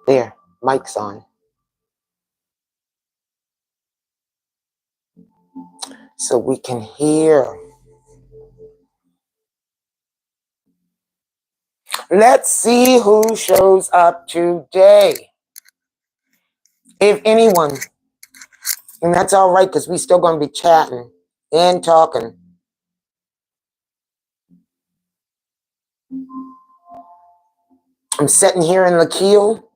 There, mic's on. So we can hear. Let's see who shows up today. If anyone. And that's all right, because we still going to be chatting and talking. I'm sitting here in the keel.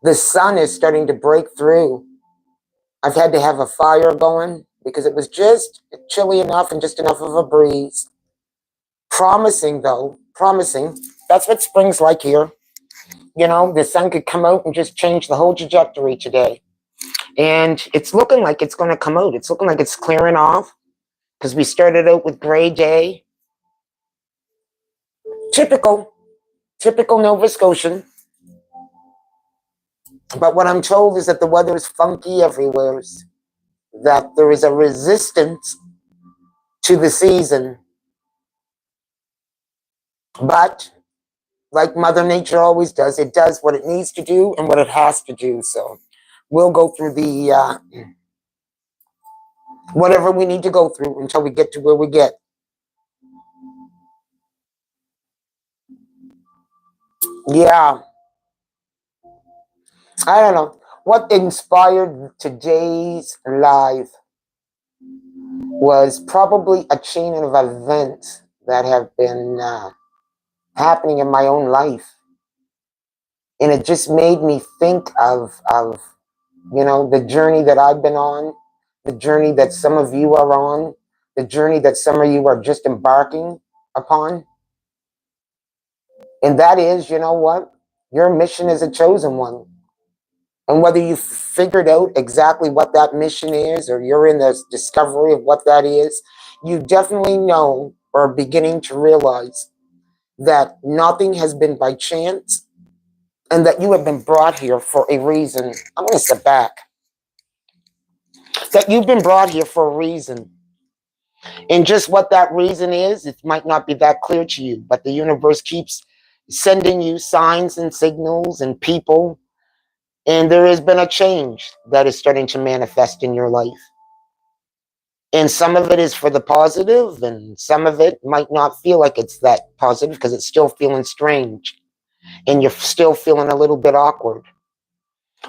The sun is starting to break through. I've had to have a fire going because it was just chilly enough and just enough of a breeze. Promising, though. Promising. That's what spring's like here. You know, the sun could come out and just change the whole trajectory today. And it's looking like it's going to come out. It's looking like it's clearing off because we started out with gray day. Typical Nova Scotian. But what I'm told is that the weather is funky everywhere, that there is a resistance to the season. But like Mother Nature always does, it does what it needs to do and what it has to do. So we'll go through the whatever we need to go through until we get to where we get. Yeah. I don't know. What inspired today's live was probably a chain of events that have been happening in my own life. And it just made me think of the journey that I've been on, the journey that some of you are on, the journey that some of you are just embarking upon. And that is, you know what? Your mission is a chosen one. And whether you figured out exactly what that mission is or you're in the discovery of what that is, you definitely know or are beginning to realize that nothing has been by chance and that you have been brought here for a reason. I'm going to step back. That you've been brought here for a reason. And just what that reason is, it might not be that clear to you, but the universe keeps sending you signs and signals and people. And there has been a change that is starting to manifest in your life. And some of it is for the positive, and some of it might not feel like it's that positive because it's still feeling strange. And you're still feeling a little bit awkward.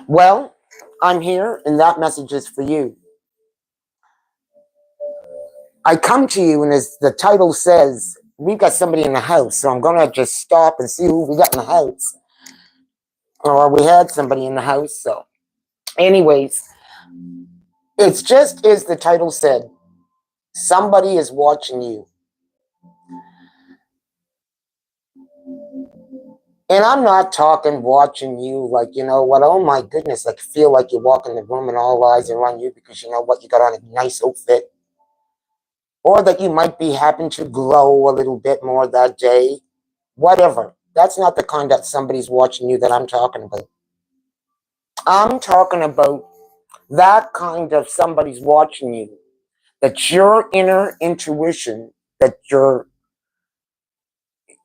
Well, I'm here, and that message is for you. I come to you, and as the title says, we've got somebody in the house, so I'm going to just stop and see who we got in the house. Or we had somebody in the house, so. Anyways, it's just as the title said, somebody is watching you. And I'm not talking watching you like, you know what, oh my goodness, like feel like you walk in the room and all eyes are on you because you know what, you got on a nice outfit. Or that you might be happen to glow a little bit more that day. Whatever. That's not the kind that somebody's watching you that I'm talking about. I'm talking about that kind of somebody's watching you. That your inner intuition, that your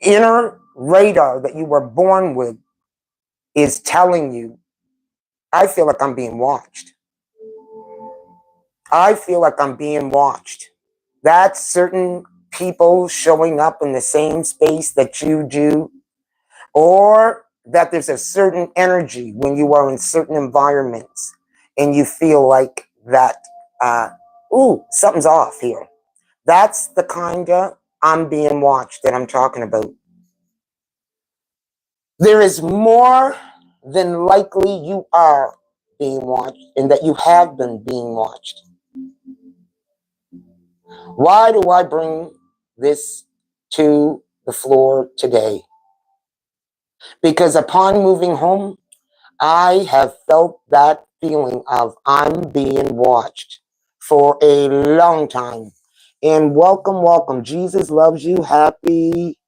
inner radar that you were born with is telling you, I feel like I'm being watched. I feel like I'm being watched. That's certain people showing up in the same space that you do, or that there's a certain energy when you are in certain environments and you feel like that, something's off here. That's the kind of I'm being watched that I'm talking about. There is more than likely you are being watched and that you have been being watched. Why do I bring this to the floor today? Because upon moving home, I have felt that feeling of I'm being watched for a long time. And welcome. Jesus loves you. Happy,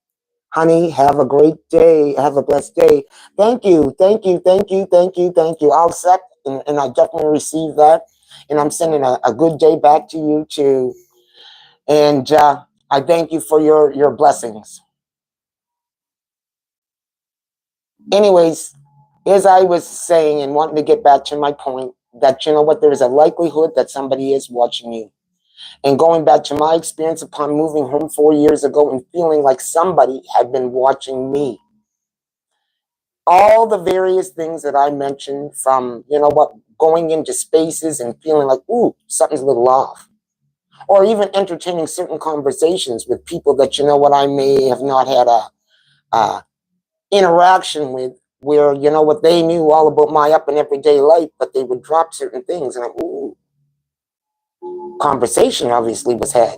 honey. Have a great day. Have a blessed day. Thank you. I'll accept and I definitely receive that. And I'm sending a good day back to you too. And I thank you for your blessings. Anyways, as I was saying and wanting to get back to my point, that you know what, there is a likelihood that somebody is watching you. And going back to my experience upon moving home 4 years ago and feeling like somebody had been watching me. All the various things that I mentioned, from, you know what, going into spaces and feeling like, ooh, something's a little off. Or even entertaining certain conversations with people that, you know what, I may have not had a interaction with, where, you know what, they knew all about my up and everyday life, but they would drop certain things. And ooh, conversation obviously was had.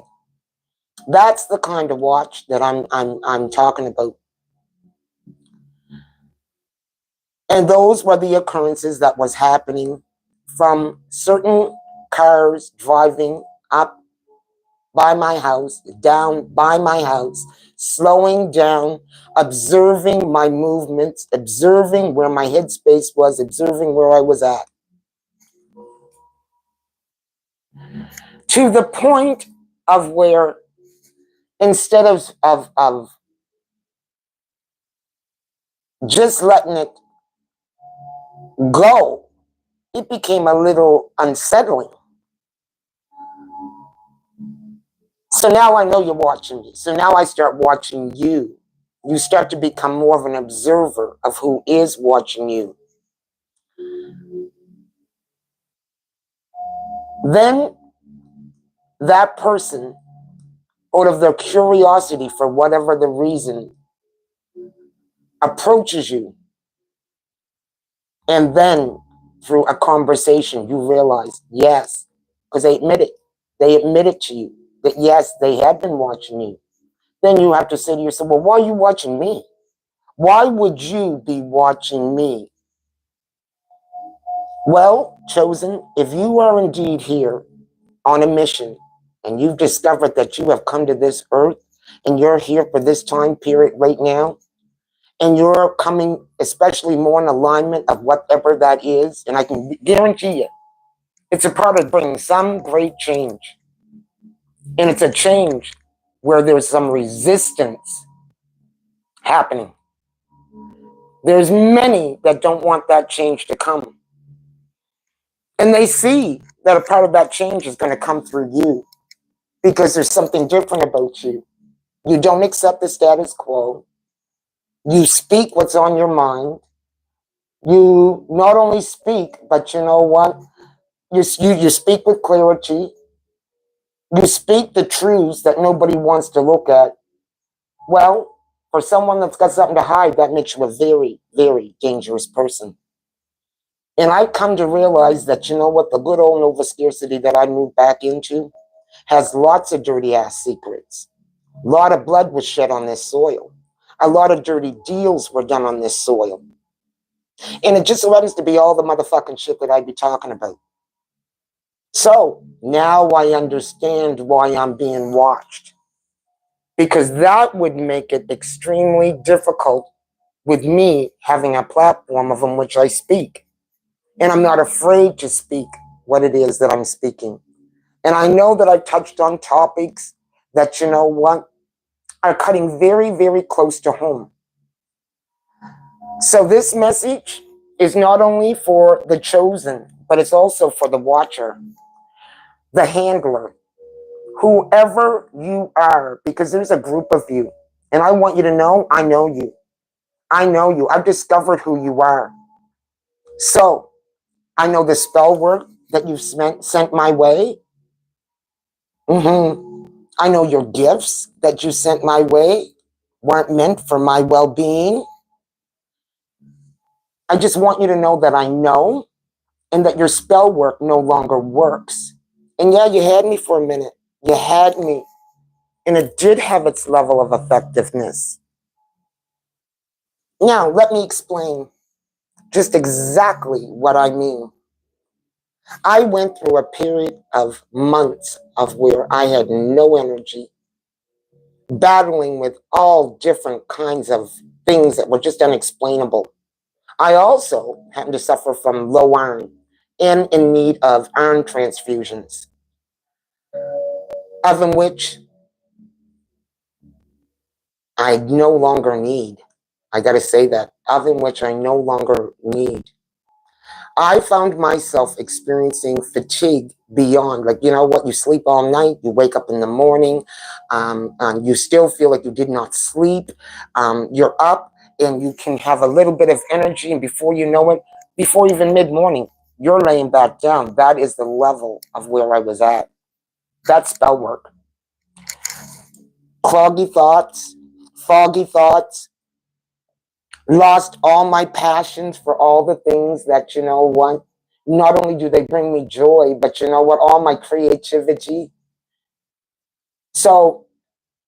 That's the kind of watch that I'm talking about. And those were the occurrences that was happening from certain cars driving up by my house, down by my house, slowing down, observing my movements, observing where my headspace was, observing where I was at. To the point of where, instead of just letting it go, it became a little unsettling. So now I know you're watching me. So now I start watching you. You start to become more of an observer of who is watching you. Then that person, out of their curiosity for whatever the reason, approaches you. And then through a conversation, you realize, yes, because they admit it. They admit it to you that, yes, they have been watching you. Then you have to say to yourself, well, why are you watching me? Why would you be watching me? Well, chosen, if you are indeed here on a mission and you've discovered that you have come to this earth and you're here for this time period right now, and you're coming especially more in alignment of whatever that is, and I can guarantee you, it's a part of bringing some great change. And it's a change where there's some resistance happening. There's many that don't want that change to come. And they see that a part of that change is going to come through you, because there's something different about you. You don't accept the status quo. You speak what's on your mind. You not only speak, but you know what? You speak with clarity. You speak the truths that nobody wants to look at. Well, for someone that's got something to hide, that makes you a very, very dangerous person. And I've come to realize that, you know what, the good old Nova Scarcity that I moved back into has lots of dirty ass secrets. A lot of blood was shed on this soil. A lot of dirty deals were done on this soil. And it just so happens to be all the motherfucking shit that I'd be talking about. So now I understand why I'm being watched. Because that would make it extremely difficult with me having a platform of in which I speak. And I'm not afraid to speak what it is that I'm speaking. And I know that I touched on topics that, you know what, are cutting very, very close to home. So this message is not only for the chosen, but it's also for the watcher, the handler, whoever you are, because there's a group of you. And I want you to know, I know you. I know you. I've discovered who you are. So I know the spell work that you've sent my way. I know your gifts that you sent my way weren't meant for my well-being. I just want you to know that I know, and that your spell work no longer works. And yeah, you had me for a minute. You had me. And it did have its level of effectiveness. Now, let me explain just exactly what I mean. I went through a period of months of where I had no energy, battling with all different kinds of things that were just unexplainable. I also happened to suffer from low iron and in need of iron transfusions, of which I no longer need. I got to say that, oven which I no longer need. I found myself experiencing fatigue beyond, like, you know what, you sleep all night, you wake up in the morning, you still feel like you did not sleep, you're up and you can have a little bit of energy, and before you know it, before even mid-morning, you're laying back down. That is the level of where I was at. That's spell work. Foggy thoughts, lost all my passions for all the things that, you know what, not only do they bring me joy, but you know what, all my creativity. So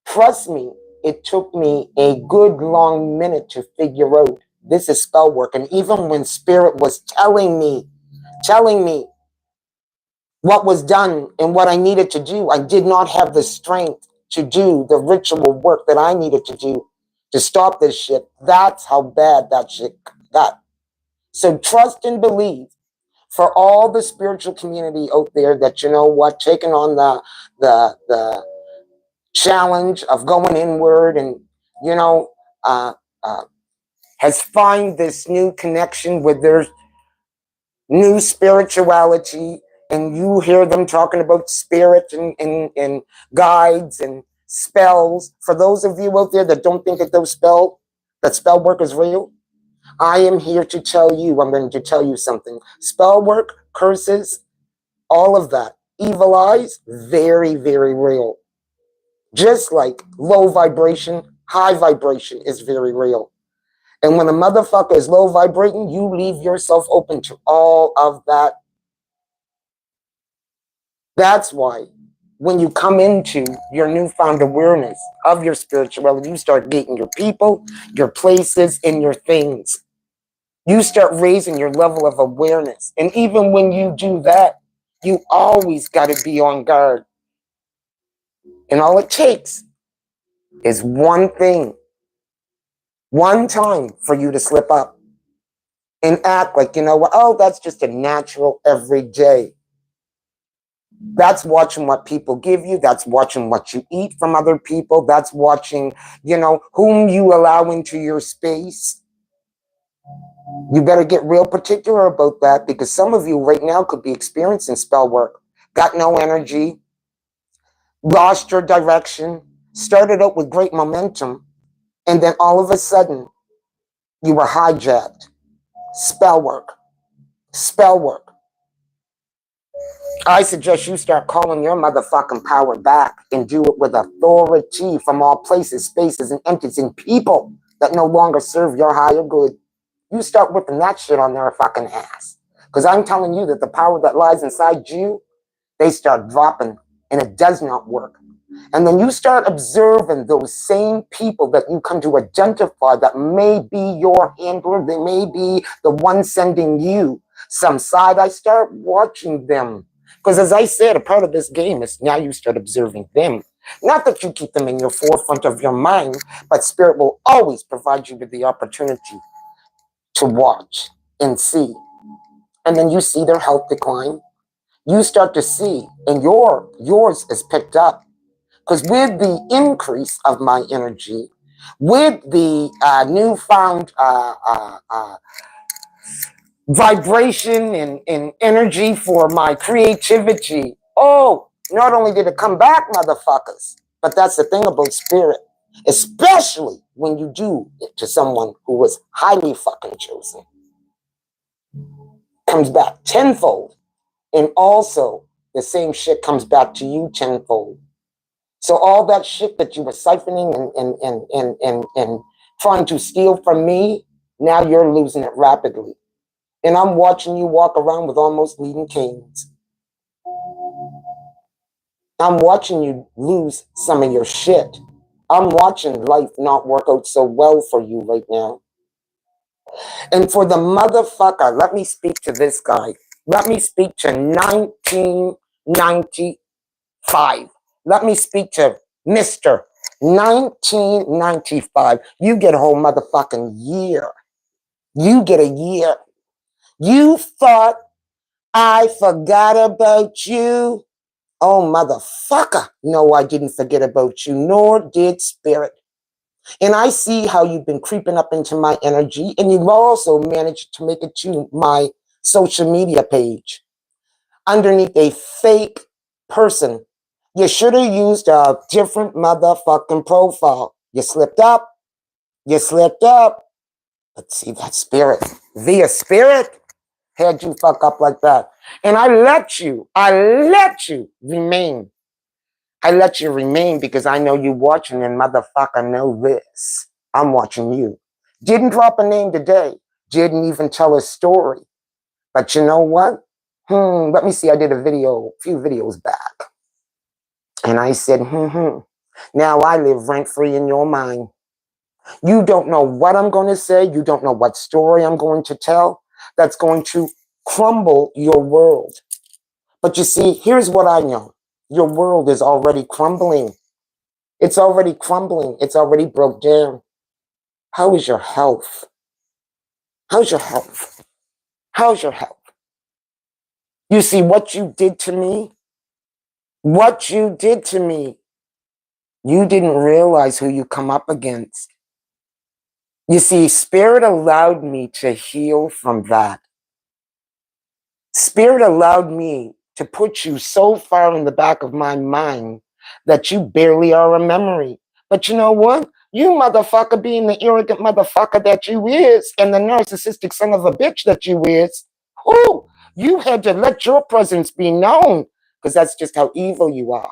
trust me, it took me a good long minute to figure out this is spell work. And even when spirit was telling me what was done and what I needed to do, I did not have the strength to do the ritual work that I needed to do to stop this shit. That's how bad that shit got. So trust and believe, for all the spiritual community out there that, you know what, taking on the challenge of going inward, and you know, uh, uh, has find this new connection with their new spirituality, and you hear them talking about spirit and guides and spells. For those of you out there that don't think that that spell work is real, I am here to tell you, I'm going to tell you something. Spell work, curses, all of that, evil eyes, very, very real. Just like low vibration, high vibration is very real. And when a motherfucker is low vibrating, you leave yourself open to all of that. That's why when you come into your newfound awareness of your spirituality, you start getting your people, your places, and your things. You start raising your level of awareness. And even when you do that, you always got to be on guard. And all it takes is one thing, one time for you to slip up and act like, you know what, oh, that's just a natural everyday. That's watching what people give you. That's watching what you eat from other people. That's watching, you know, whom you allow into your space. You better get real particular about that, because some of you right now could be experiencing spell work. Got no energy, lost your direction, started out with great momentum, and then all of a sudden you were hijacked. Spell work. Spell work. I suggest you start calling your motherfucking power back and do it with authority from all places, spaces, and entities and people that no longer serve your higher good. You start whipping that shit on their fucking ass. Because I'm telling you that the power that lies inside you, they start dropping, and it does not work. And then you start observing those same people that you come to identify that may be your handler, they may be the one sending you some side. I start watching them. Because as I said, a part of this game is now you start observing them. Not that you keep them in your forefront of your mind, but spirit will always provide you with the opportunity to watch and see. And then you see their health decline. You start to see, and yours is picked up. Because with the increase of my energy, with the newfound vibration and energy for my creativity, oh, not only did it come back, motherfuckers, but that's the thing about spirit, especially when you do it to someone who was highly fucking chosen, comes back tenfold. And also, the same shit comes back to you tenfold. So all that shit that you were siphoning and trying to steal from me, now you're losing it rapidly. And I'm watching you walk around with almost bleeding canes. I'm watching you lose some of your shit. I'm watching life not work out so well for you right now. And for the motherfucker, let me speak to this guy. Let me speak to 1995. Let me speak to Mr. 1995. You get a whole motherfucking year. You get a year. You thought I forgot about you? Oh, motherfucker. No, I didn't forget about you, nor did spirit. And I see how you've been creeping up into my energy, and you've also managed to make it to my social media page underneath a fake person. You should have used a different motherfucking profile. You slipped up. You slipped up. Let's see that spirit. Via spirit had you fuck up like that. And I let you remain. I let you remain because I know you watching and motherfucker know this. I'm watching you. Didn't drop a name today. Didn't even tell a story. But you know what? Let me see. I did a few videos back. And I said, now I live rent free in your mind. You don't know what I'm going to say. You don't know what story I'm going to tell that's going to crumble your world. But you see, here's what I know. Your world is already crumbling. It's already crumbling. It's already broke down. How is your health? How's your health? How's your health? You see what you did to me? What you did to me. You didn't realize who you come up against. You see, Spirit allowed me to heal from that. Spirit allowed me to put you so far in the back of my mind that you barely are a memory. But you know what? You motherfucker being the arrogant motherfucker that you is and the narcissistic son of a bitch that you is, oh, you had to let your presence be known because that's just how evil you are.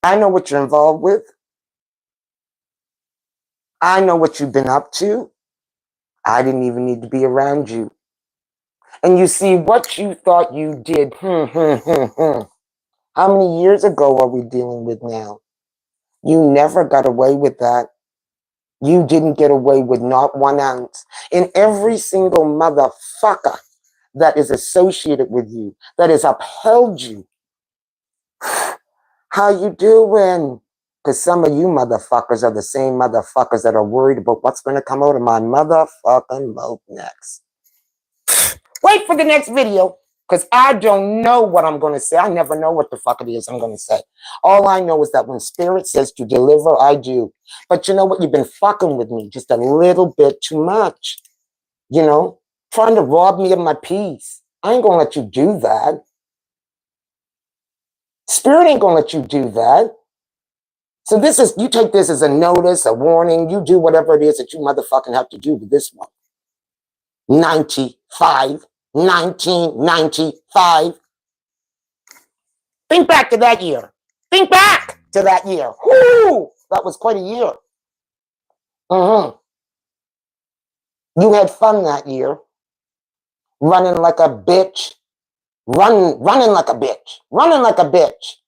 I know what you're involved with. I know what you've been up to. I didn't even need to be around you. And you see what you thought you did. How many years ago are we dealing with now? You never got away with that. You didn't get away with not 1 ounce. And every single motherfucker that is associated with you, that has upheld you, how you doing? Because some of you motherfuckers are the same motherfuckers that are worried about what's going to come out of my motherfucking mouth next. Wait for the next video, because I don't know what I'm going to say. I never know what the fuck it is I'm going to say. All I know is that when Spirit says to deliver, I do. But you know what? You've been fucking with me just a little bit too much. You know? Trying to rob me of my peace. I ain't going to let you do that. Spirit ain't going to let you do that. So you take this as a notice, a warning. You do whatever it is that you motherfucking have to do with this one. 1995. Think back to that year. Think back to that year. Whoo! That was quite a year. You had fun that year. Running like a bitch. Running like a bitch. Running like a bitch.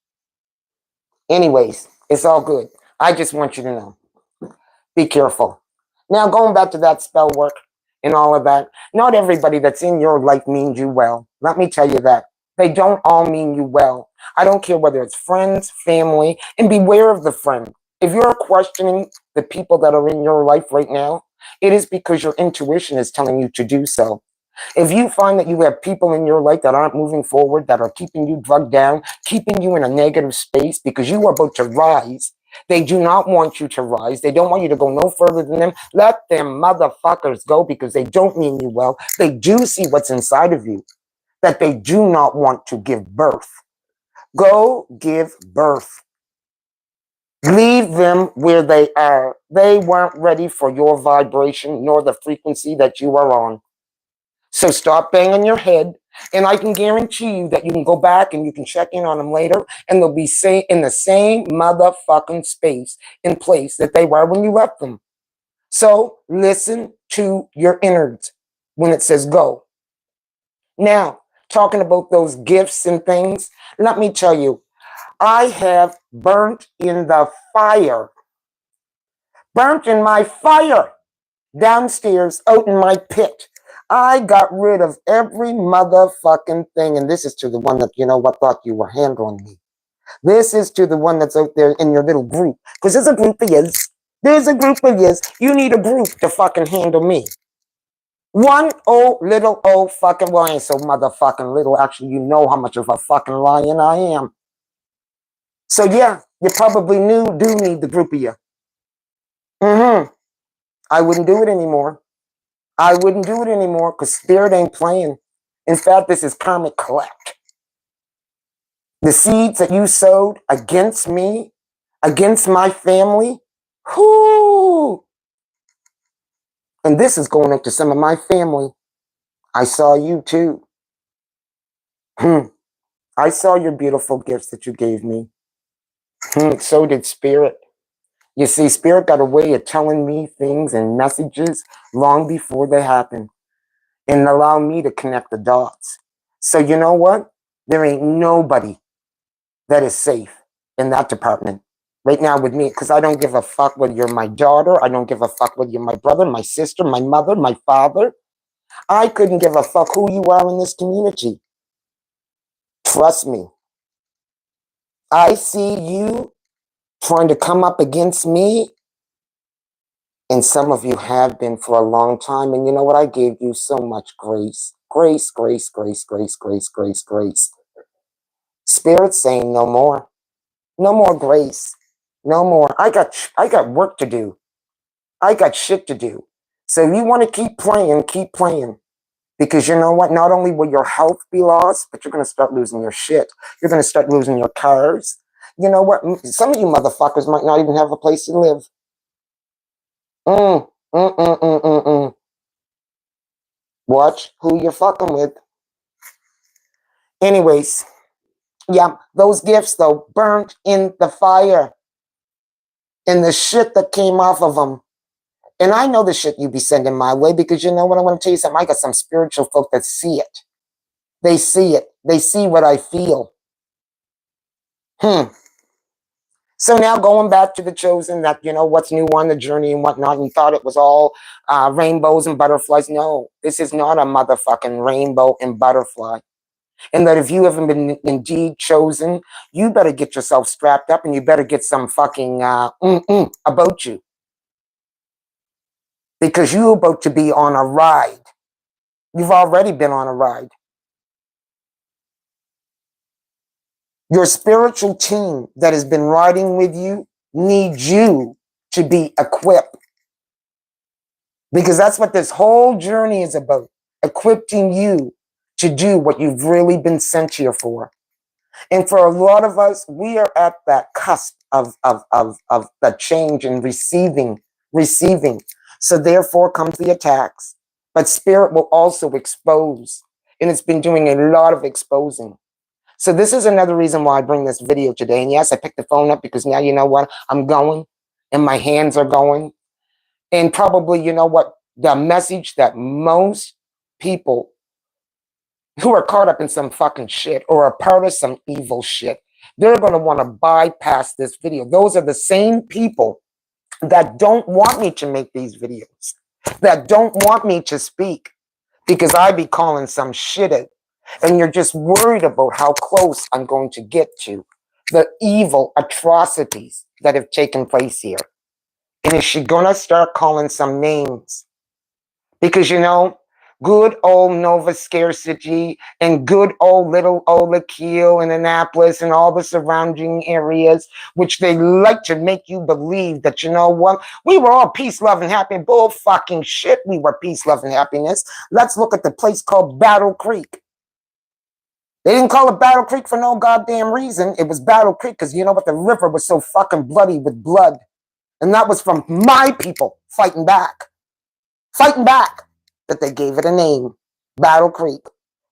Anyways, it's all good. I just want you to know. Be careful. Now, going back to that spell work and all of that, not everybody that's in your life means you well. Let me tell you that. They don't all mean you well. I don't care whether it's friends, family, and beware of the friend. If you're questioning the people that are in your life right now, it is because your intuition is telling you to do so. If you find that you have people in your life that aren't moving forward, that are keeping you drugged down, keeping you in a negative space because you are about to rise, they do not want you to rise. They don't want you to go no further than them. Let them motherfuckers go because they don't mean you well. They do see what's inside of you, that they do not want to give birth. Go give birth. Leave them where they are. They weren't ready for your vibration nor the frequency that you are on. So stop banging your head, and I can guarantee you that you can go back and you can check in on them later, and they'll be in the same motherfucking space and place that they were when you left them. So listen to your innards when it says go. Now, talking about those gifts and things, let me tell you, I have burnt in the fire. Burnt in my fire downstairs out in my pit. I got rid of every motherfucking thing. And this is to the one that, you know what, thought you were handling me. This is to the one that's out there in your little group. Because there's a group of yous. There's a group of yous. You need a group to fucking handle me. One little fucking, well, I ain't so motherfucking little. Actually, you know how much of a fucking lion I am. So yeah, you probably do need the group of you. I wouldn't do it anymore. I wouldn't do it anymore because spirit ain't playing. In fact, this is karmic collect. The seeds that you sowed against me, against my family, whoo! And this is going up to some of my family. I saw you too. I saw your beautiful gifts that you gave me. So did spirit. You see, spirit got a way of telling me things and messages long before they happen and allow me to connect the dots. So you know what? There ain't nobody that is safe in that department right now with me, because I don't give a fuck whether you're my daughter. I don't give a fuck whether you're my brother, my sister, my mother, my father. I couldn't give a fuck who you are in this community. Trust me. I see you trying to come up against me, and some of you have been for a long time. And you know what? I gave you so much grace. Grace, grace, grace, grace, grace, grace, grace. Spirit saying no more. No more grace. No more. I got work to do. I got shit to do. So if you want to keep playing, keep playing. Because you know what? Not only will your health be lost, but you're going to start losing your shit. You're going to start losing your cars. You know what? Some of you motherfuckers might not even have a place to live. Watch who you're fucking with. Anyways, yeah, those gifts, though, burnt in the fire. And the shit that came off of them. And I know the shit you be sending my way, because you know what? I want to tell you something. I got some spiritual folk that see it. They see it. They see what I feel. So now going back to the chosen, that, you know, what's new on the journey and whatnot, and thought it was all rainbows and butterflies. No, this is not a motherfucking rainbow and butterfly. And that if you haven't been indeed chosen, you better get yourself strapped up and you better get some fucking about you. Because you're about to be on a ride. You've already been on a ride. Your spiritual team that has been riding with you needs you to be equipped. Because that's what this whole journey is about. Equipping you to do what you've really been sent here for. And for a lot of us, we are at that cusp of the change and receiving. So therefore comes the attacks. But spirit will also expose. And it's been doing a lot of exposing. So this is another reason why I bring this video today. And yes, I picked the phone up because now you know what? I'm going and my hands are going. And probably, you know what? The message that most people who are caught up in some fucking shit or are part of some evil shit, they're going to want to bypass this video. Those are the same people that don't want me to make these videos, that don't want me to speak, because I be calling some shit out. And you're just worried about how close I'm going to get to the evil atrocities that have taken place here. And is she going to start calling some names? Because, you know, good old Nova Scarcity and good old little Ola Keel and Annapolis and all the surrounding areas, which they like to make you believe that, you know what, we were all peace, love, and happiness. Bull fucking shit, we were peace, love, and happiness. Let's look at the place called Battle Creek. They didn't call it Battle Creek for no goddamn reason. It was Battle Creek because, you know what, the river was so fucking bloody with blood. And that was from my people fighting back. That they gave it a name, Battle Creek.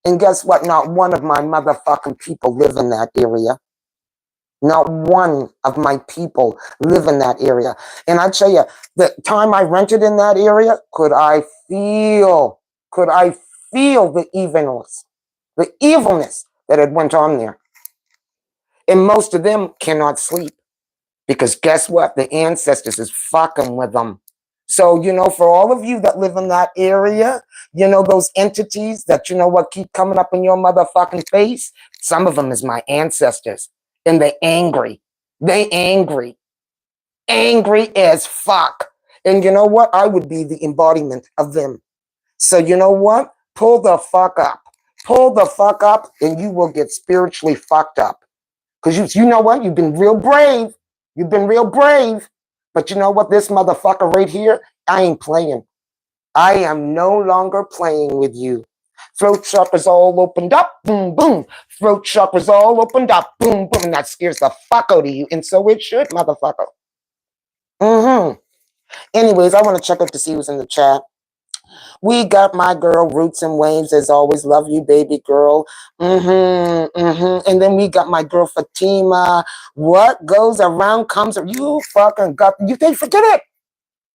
And guess what? Not one of my motherfucking people live in that area. Not one of my people live in that area. And I tell you, the time I rented in that area, could I feel the evilness that had went on there. And most of them cannot sleep. Because guess what? The ancestors is fucking with them. So, you know, for all of you that live in that area, you know, those entities that, you know what, keep coming up in your motherfucking face, some of them is my ancestors. And they angry. Angry as fuck. And you know what? I would be the embodiment of them. So you know what? Pull the fuck up. Pull the fuck up and you will get spiritually fucked up. Because you know what? You've been real brave. You've been real brave. But you know what? This motherfucker right here, I ain't playing. I am no longer playing with you. Throat chakras all opened up, boom, boom. Throat chakras all opened up, boom, boom. And that scares the fuck out of you. And so it should, motherfucker. Anyways, I want to check out to see who's in the chat. We got my girl, Roots and Waves, as always. Love you, baby girl. And then we got my girl, Fatima. What goes around comes around. You fucking got, they forget it.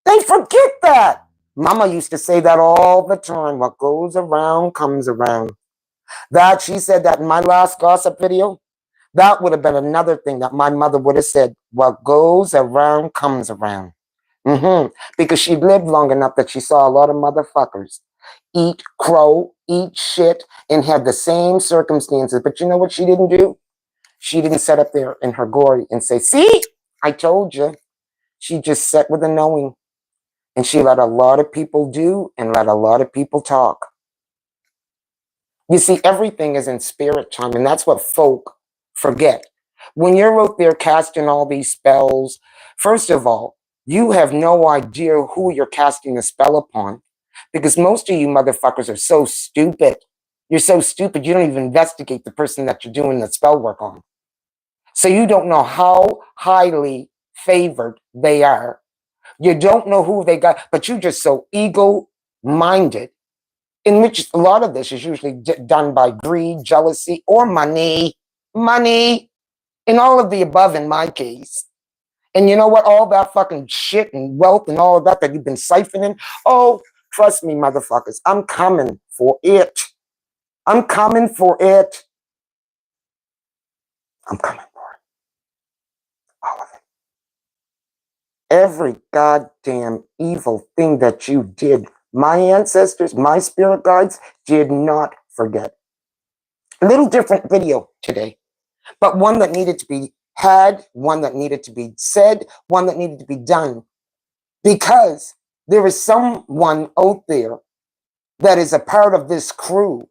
They forget that. Mama used to say that all the time. What goes around comes around. That, she said that in my last gossip video. That would have been another thing that my mother would have said. What goes around comes around. Because she lived long enough that she saw a lot of motherfuckers eat crow, eat shit, and have the same circumstances. But you know what she didn't do? She didn't sit up there in her glory and say, see, I told you. She just sat with a knowing. And she let a lot of people do and let a lot of people talk. You see, everything is in spirit time, and that's what folk forget. When you're out there casting all these spells, first of all, you have no idea who you're casting a spell upon, because most of you motherfuckers are so stupid. You're so stupid, you don't even investigate the person that you're doing the spell work on. So you don't know how highly favored they are. You don't know who they got, but you're just so ego-minded, in which a lot of this is usually done by greed, jealousy, or money. Money. And all of the above in my case. And you know what? All that fucking shit and wealth and all of that you've been siphoning. Oh, trust me, motherfuckers. I'm coming for it. I'm coming for it. I'm coming for it. All of it. Every goddamn evil thing that you did, my ancestors, my spirit guides did not forget. A little different video today, but one that needed to be had, one that needed to be said, one that needed to be done. Because there is someone out there that is a part of this crew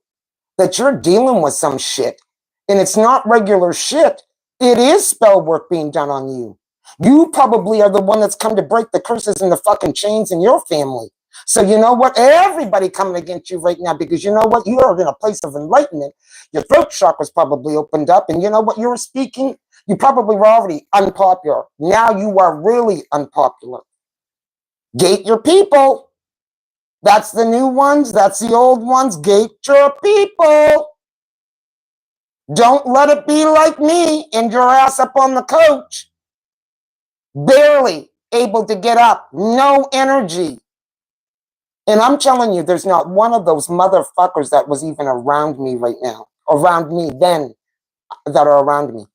that you're dealing with some shit. And it's not regular shit. It is spell work being done on you. You probably are the one that's come to break the curses and the fucking chains in your family. So you know what? Everybody coming against you right now, because you know what? You are in a place of enlightenment. Your throat chakra's probably opened up, and you know what? You're speaking. You probably were already unpopular. Now you are really unpopular. Gate your people. That's the new ones. That's the old ones. Gate your people. Don't let it be like me and your ass up on the couch. Barely able to get up. No energy. And I'm telling you, there's not one of those motherfuckers that was even around me right now. Around me then. That are around me.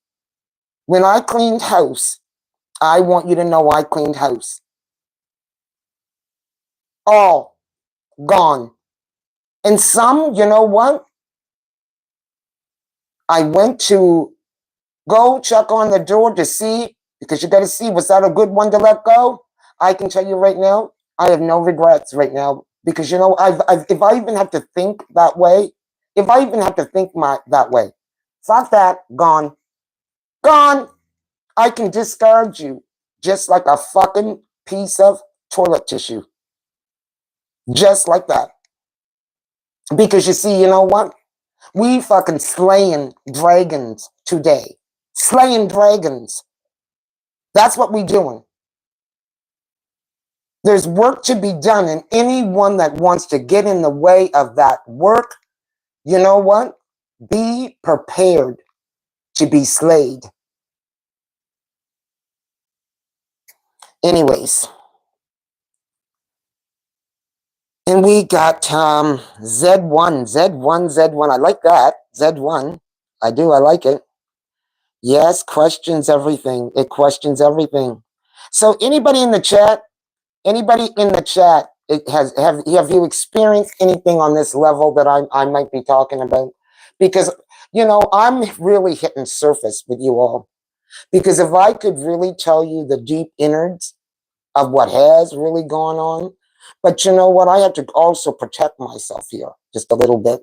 When I cleaned house, I want you to know I cleaned house. All gone. And some, you know what? I went to go check on the door to see, because you got to see, was that a good one to let go? I can tell you right now, I have no regrets right now, because you know, if I even have to think that way, that way, fuck that, gone. I can discard you just like a fucking piece of toilet tissue, just like that. Because you see, you know what? We fucking slaying dragons today. Slaying dragons. That's what we doing. There's work to be done, and anyone that wants to get in the way of that work, you know what? Be prepared to be slayed. Anyways. And we got Z1. I like that. Z1. I do. I like it. Yes, questions everything. It questions everything. So anybody in the chat, have you experienced anything on this level that I might be talking about? Because, you know, I'm really hitting surface with you all. Because if I could really tell you the deep innards of what has really gone on, but you know what? I have to also protect myself here just a little bit.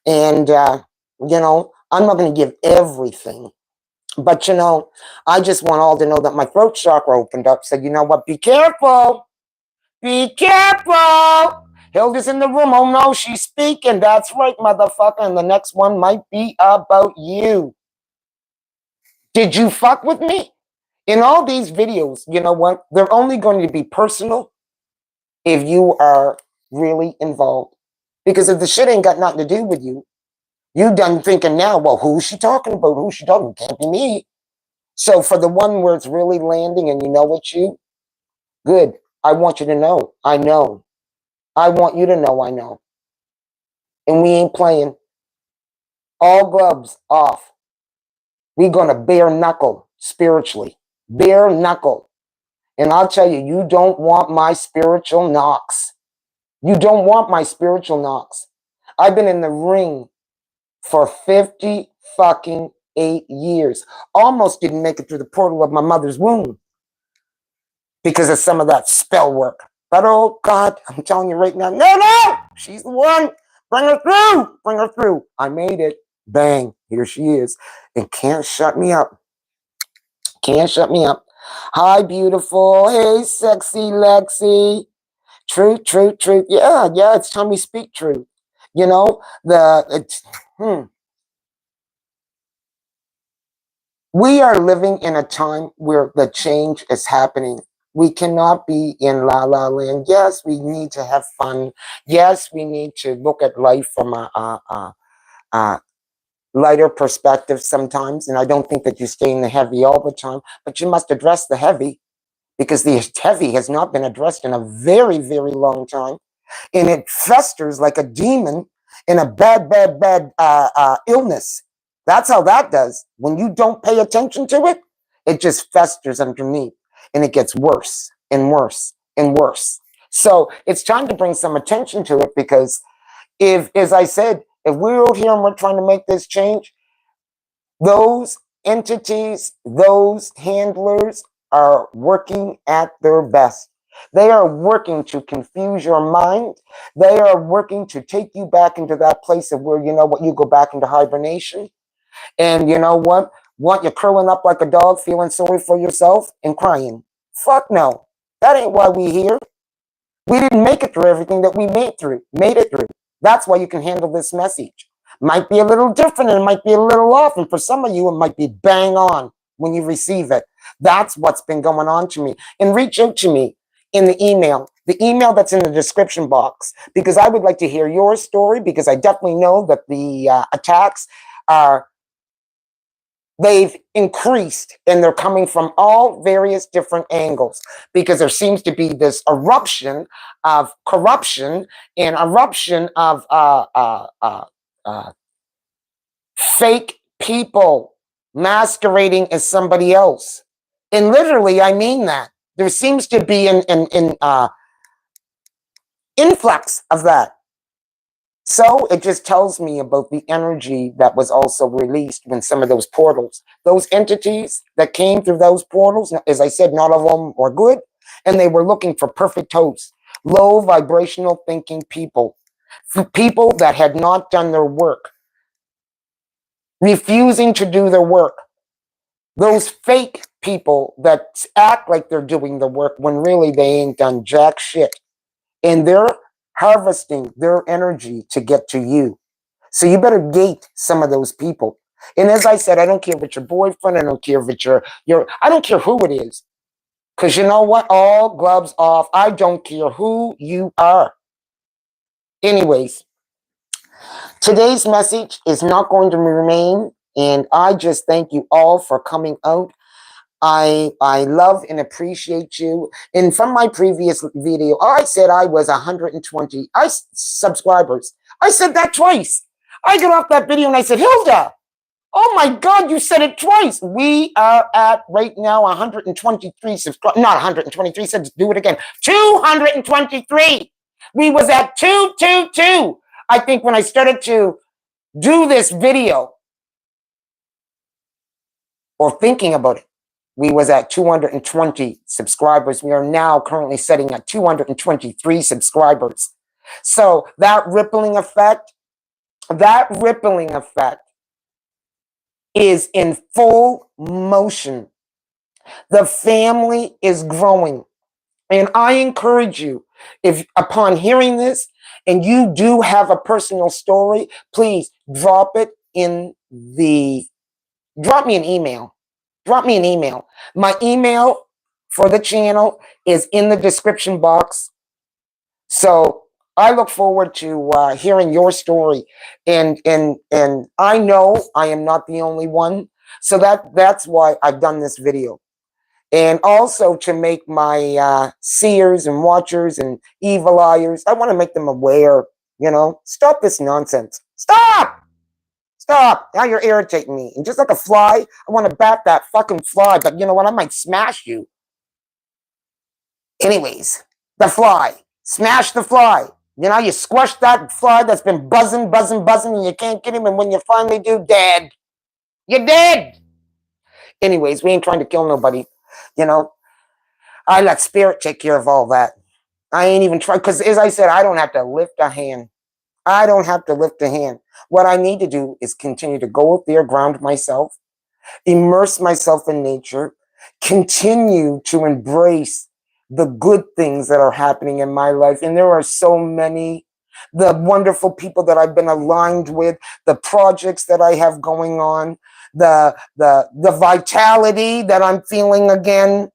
And, you know, I'm not going to give everything. But, you know, I just want all to know that my throat chakra opened up. Said, you know what? Be careful. Be careful. Hilda's in the room. Oh, no, she's speaking. That's right, motherfucker. And the next one might be about you. Did you fuck with me? In all these videos, you know what? They're only going to be personal if you are really involved. Because if the shit ain't got nothing to do with you, you done thinking now, well, who's she talking about? Who's she talking about? Can't be me. So for the one where it's really landing and you know it's you, good. I want you to know. I know. I want you to know I know. And we ain't playing. All gloves off. We gonna bare knuckle spiritually. Bare knuckle. And I'll tell you, you don't want my spiritual knocks. You don't want my spiritual knocks. I've been in the ring for 50 fucking 8 years. Almost didn't make it through the portal of my mother's womb because of some of that spell work. But oh God, I'm telling you right now, no, she's the one. Bring her through. Bring her through. I made it. Bang, here she is. And can't shut me up. Can't shut me up. Hi, beautiful. Hey, sexy Lexi. Truth, truth, truth. Yeah, it's time we speak truth. You know, we are living in a time where the change is happening. We cannot be in la la land. Yes, we need to have fun. Yes, we need to look at life from a lighter perspective sometimes. And I don't think that you stay in the heavy all the time, but you must address the heavy because the heavy has not been addressed in a very, very long time. And it festers like a demon in a bad illness. That's how that does. When you don't pay attention to it, it just festers underneath and it gets worse and worse and worse. So it's time to bring some attention to it because if, as I said, if we're out here and we're trying to make this change, those entities, those handlers are working at their best. They are working to confuse your mind. They are working to take you back into that place of where, you know what, you go back into hibernation. And you know what, you're curling up like a dog, feeling sorry for yourself and crying. Fuck no. That ain't why we here. We didn't make it through everything that we made it through. That's why you can handle this message. Might be a little different and it might be a little off. And for some of you, it might be bang on when you receive it. That's what's been going on to me. And reach out to me in the email that's in the description box, because I would like to hear your story, because I definitely know that the attacks are they've increased and they're coming from all various different angles because there seems to be this eruption of corruption and eruption of fake people masquerading as somebody else. And literally, I mean that. There seems to be an influx of that. So it just tells me about the energy that was also released when some of those portals, those entities that came through those portals, as I said, not all of them were good, and they were looking for perfect hosts, low vibrational thinking people, people that had not done their work, refusing to do their work. Those fake people that act like they're doing the work when really they ain't done jack shit. And they're harvesting their energy to get to you. So you better gate some of those people. And as I said, I don't care if it's your boyfriend, I don't care if it's your I don't care who it is. Because you know what? All gloves off. I don't care who you are. Anyways, today's message is not going to remain. And I just thank you all for coming out. I love and appreciate you. And from my previous video, I said I was 120 subscribers. I said that twice. I got off that video and I said, Hilda, oh my God, you said it twice. We are at right now 123 subscribers. Not 123, said do it again. 223. We was at 222. I think when I started to do this video or thinking about it, we was at 220 subscribers. We are now currently sitting at 223 subscribers. So that rippling effect is in full motion. The family is growing. And I encourage you, if upon hearing this and you do have a personal story, please drop it in the, drop me an email. Drop me an email. My email for the channel is in the description box. So I look forward to hearing your story, and I know I am not the only one. So that's why I've done this video, and also to make my seers and watchers and evil eyers. I want to make them aware. Stop this nonsense. Stop. Stop. Now you're irritating me. And just like a fly, I want to bat that fucking fly. But you know what? I might smash you. Anyways, the fly. Smash the fly. You squash that fly that's been buzzing, buzzing, buzzing, and you can't get him. And when you finally do, dead. You're dead. Anyways, we ain't trying to kill nobody. I let spirit take care of all that. I ain't even trying. Because as I said, I don't have to lift a hand. I don't have to lift a hand. What I need to do is continue to go up there, ground myself, immerse myself in nature, continue to embrace the good things that are happening in my life. And there are so many, the wonderful people that I've been aligned with, the projects that I have going on, the vitality that I'm feeling again.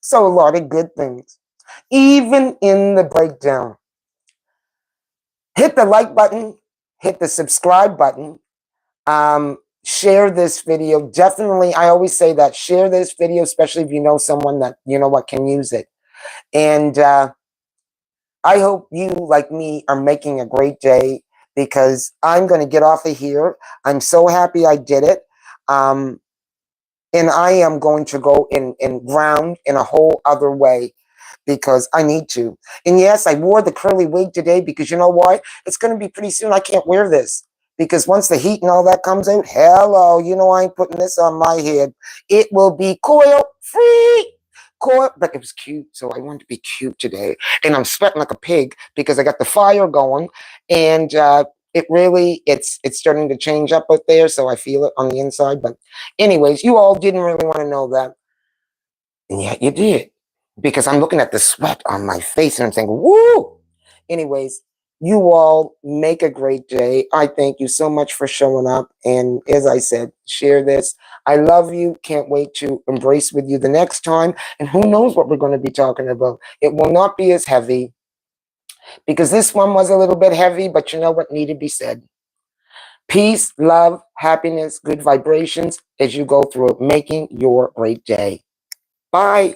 So a lot of good things. Even in the breakdown. Hit the like button, hit the subscribe button. Share this video. Definitely, I always say that. Share this video, especially if you know someone that, can use it. And I hope you, like me, are making a great day, because I'm going to get off of here. I'm so happy I did it. And I am going to go and ground in a whole other way, because I need to. And yes, I wore the curly wig today because you know why? It's going to be pretty soon. I can't wear this. Because once the heat and all that comes out, hello, I ain't putting this on my head. It will be coil free. Coil, but it was cute, so I wanted to be cute today. And I'm sweating like a pig because I got the fire going, and it's starting to change up out there, so I feel it on the inside. But anyways, you all didn't really want to know that, and yet you did, because I'm looking at the sweat on my face and I'm thinking, woo! Anyways, you all make a great day. I thank you so much for showing up. And as I said, share this. I love you. Can't wait to embrace with you the next time. And who knows what we're going to be talking about. It will not be as heavy, because this one was a little bit heavy, but you know what needed to be said. Peace, love, happiness, good vibrations as you go through making your great day. Bye.